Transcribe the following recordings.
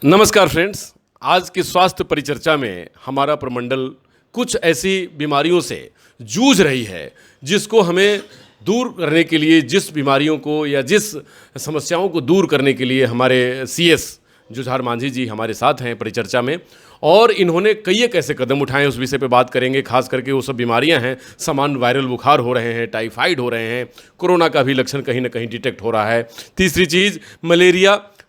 नमस्कार फ्रेंड्स। आज की स्वास्थ्य परिचर्चा में हमारा प्रमंडल कुछ ऐसी बीमारियों से जूझ रही है जिसको हमें दूर करने के लिए, जिस बीमारियों को या जिस समस्याओं को दूर करने के लिए हमारे सीएस जुझार मांझी जी हमारे साथ हैं परिचर्चा में, और इन्होंने कई एक ऐसे कदम उठाए उस विषय पे बात करेंगे। खास करके वो सब बीमारियां हैं, सामान्य वायरल बुखार हो रहे हैं, टाइफाइड हो रहे हैं, कोरोना का भी लक्षण कहीं ना कहीं डिटेक्ट हो रहा है। तीसरी चीज़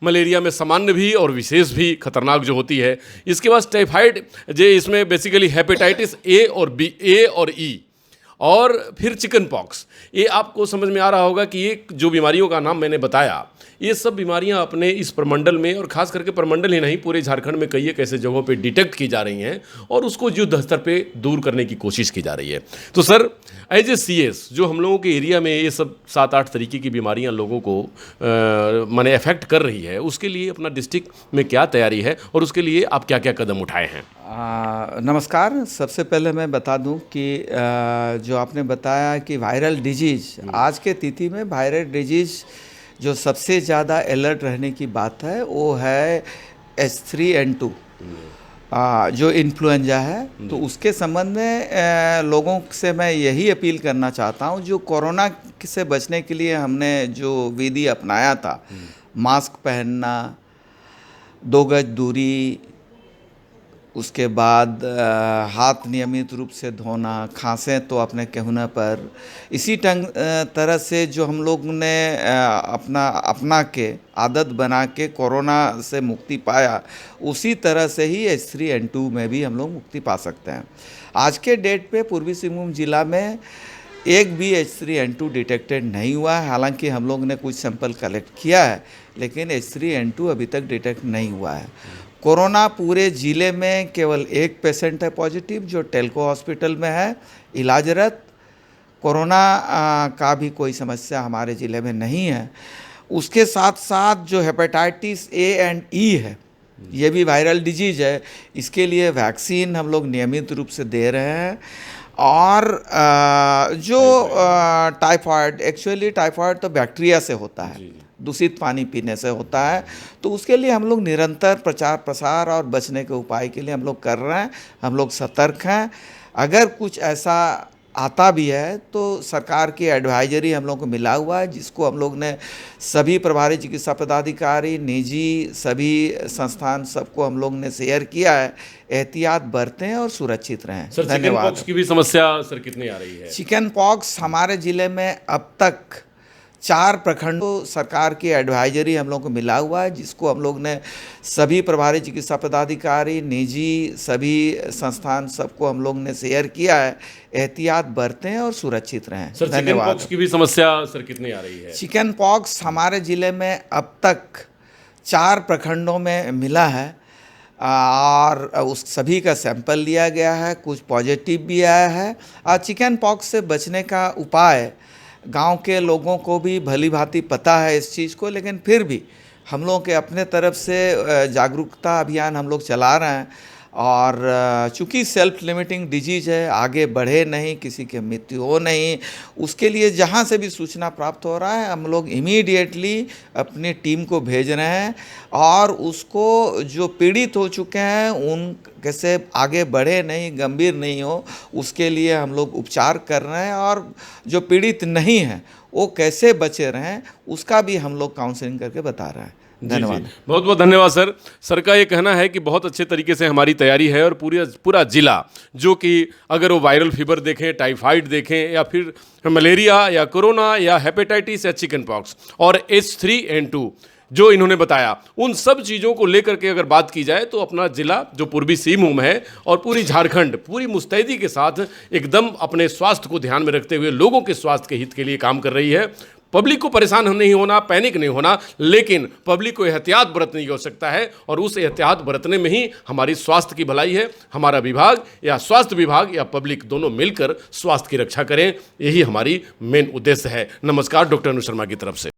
मलेरिया में सामान्य भी और विशेष भी खतरनाक जो होती है। इसके बाद टाइफाइड, इसमें बेसिकली हेपेटाइटिस ए और बी, ए और ई, और फिर चिकन पॉक्स। ये आपको समझ में आ रहा होगा कि ये जो बीमारियों का नाम मैंने बताया, ये सब बीमारियां अपने इस प्रमंडल में, और खास करके प्रमंडल ही नहीं पूरे झारखंड में कई एक ऐसे जगहों पे डिटेक्ट की जा रही हैं और उसको युद्ध स्तर पे दूर करने की कोशिश की जा रही है। तो सर, एज ए सीएस, जो हम लोगों के एरिया में ये सब 7-8 तरीके की बीमारियां लोगों को माने अफेक्ट कर रही है, उसके लिए अपना डिस्ट्रिक्ट में क्या तैयारी है और उसके लिए आप क्या क्या कदम उठाए हैं? नमस्कार। सबसे पहले मैं बता दूं कि जो आपने बताया कि वायरल डिजीज़, आज के तिथि में वायरल डिजीज़ जो सबसे ज़्यादा अलर्ट रहने की बात है वो है H3N2, जो इन्फ्लुएंजा है। तो उसके संबंध में लोगों से मैं यही अपील करना चाहता हूं, जो कोरोना से बचने के लिए हमने जो विधि अपनाया था, मास्क पहनना, 2 गज दूरी, उसके बाद हाथ नियमित रूप से धोना, खांसें तो अपने कहने पर, इसी तरह से जो हम लोग ने अपना के आदत बना के कोरोना से मुक्ति पाया, उसी तरह से ही H3N2 में भी हम लोग मुक्ति पा सकते हैं। आज के डेट पे पूर्वी सिंहभूम जिला में एक भी H3N2 डिटेक्टेड नहीं हुआ है। हालांकि हम लोग ने कुछ सैंपल कलेक्ट किया है, लेकिन H3N2 अभी तक डिटेक्ट नहीं हुआ है। कोरोना पूरे ज़िले में केवल 1 पेशेंट है पॉजिटिव, जो टेल्को हॉस्पिटल में है इलाजरत। कोरोना का भी कोई समस्या हमारे ज़िले में नहीं है। उसके साथ साथ जो हेपेटाइटिस ए एंड ई है, ये भी वायरल डिजीज़ है। इसके लिए वैक्सीन हम लोग नियमित रूप से दे रहे हैं। और जो टाइफाइड, एक्चुअली टाइफाइड तो बैक्टीरिया से होता है, दूषित पानी पीने से होता है। तो उसके लिए हम लोग निरंतर प्रचार प्रसार और बचने के उपाय के लिए हम लोग कर रहे हैं। हम लोग सतर्क हैं। अगर कुछ ऐसा आता भी है तो सरकार की एडवाइजरी हम लोग को मिला हुआ है, जिसको हम लोग ने सभी प्रभारी चिकित्सा पदाधिकारी, निजी सभी संस्थान, सबको हम लोग ने शेयर किया है। एहतियात बरतें और सुरक्षित रहें। सर, चिकन पॉक्स की भी समस्या सर कितनी आ रही है? चिकन पॉक्स हमारे ज़िले में अब तक 4 प्रखंडों सरकार की एडवाइजरी हम लोग को मिला हुआ है, जिसको हम लोग ने सभी प्रभारी चिकित्सा पदाधिकारी, निजी सभी संस्थान, सबको हम लोग ने शेयर किया है। एहतियात बरतें और सुरक्षित रहें। सर, चिकन पॉक्स की भी समस्या सर कितनी आ रही है? चिकन पॉक्स हमारे ज़िले में अब तक 4 प्रखंडों में मिला है, और उस सभी का सैंपल लिया गया है, कुछ पॉजिटिव भी आया है। और चिकन पॉक्स से बचने का उपाय गांव के लोगों को भी भली भांति पता है इस चीज़ को, लेकिन फिर भी हम लोग के अपने तरफ से जागरूकता अभियान हम लोग चला रहे हैं। और चूँकि सेल्फ लिमिटिंग डिजीज़ है, आगे बढ़े नहीं, किसी की मृत्यु हो नहीं, उसके लिए जहाँ से भी सूचना प्राप्त हो रहा है, हम लोग इमीडिएटली अपनी टीम को भेज रहे हैं। और उसको जो पीड़ित हो चुके हैं उन कैसे आगे बढ़े नहीं, गंभीर नहीं हो, उसके लिए हम लोग उपचार कर रहे हैं। और जो पीड़ित नहीं हैं वो कैसे बचे रहें, उसका भी हम लोग काउंसलिंग करके बता रहे हैं। धन्यवाद। बहुत बहुत धन्यवाद सर। सर का ये कहना है कि बहुत अच्छे तरीके से हमारी तैयारी है, और पूरा जिला, जो कि अगर वो वायरल फीवर देखें, टाइफाइड देखें, या फिर मलेरिया या कोरोना या हेपेटाइटिस या चिकन पॉक्स और H3N2 जो इन्होंने बताया, उन सब चीज़ों को लेकर के अगर बात की जाए तो अपना जिला जो पूर्वी सिंहभूम है और पूरी झारखंड पूरी मुस्तैदी के साथ एकदम अपने स्वास्थ्य को ध्यान में रखते हुए लोगों के स्वास्थ्य के हित के लिए काम कर रही है। पब्लिक को परेशान नहीं होना, पैनिक नहीं होना, लेकिन पब्लिक को एहतियात बरतने की आवश्यकता है, और उस एहतियात बरतने में ही हमारी स्वास्थ्य की भलाई है। हमारा विभाग या स्वास्थ्य विभाग या पब्लिक दोनों मिलकर स्वास्थ्य की रक्षा करें, यही हमारी मेन उद्देश्य है। नमस्कार, डॉक्टर अनु शर्मा की तरफ से।